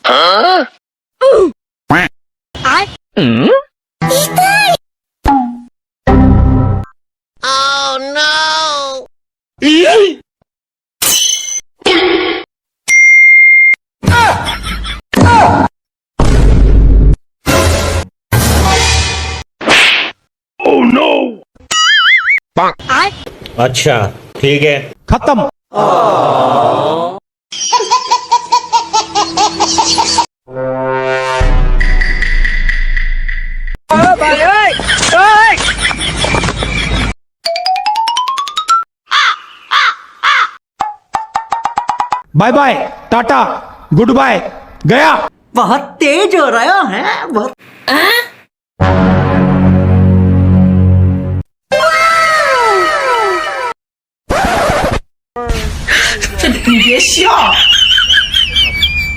Oh no! Oh no! अच्छा ठीक है। खत्म। Bye bye, tata, goodbye, गया। बहुत तेज हो रहा है बहुत।你别笑。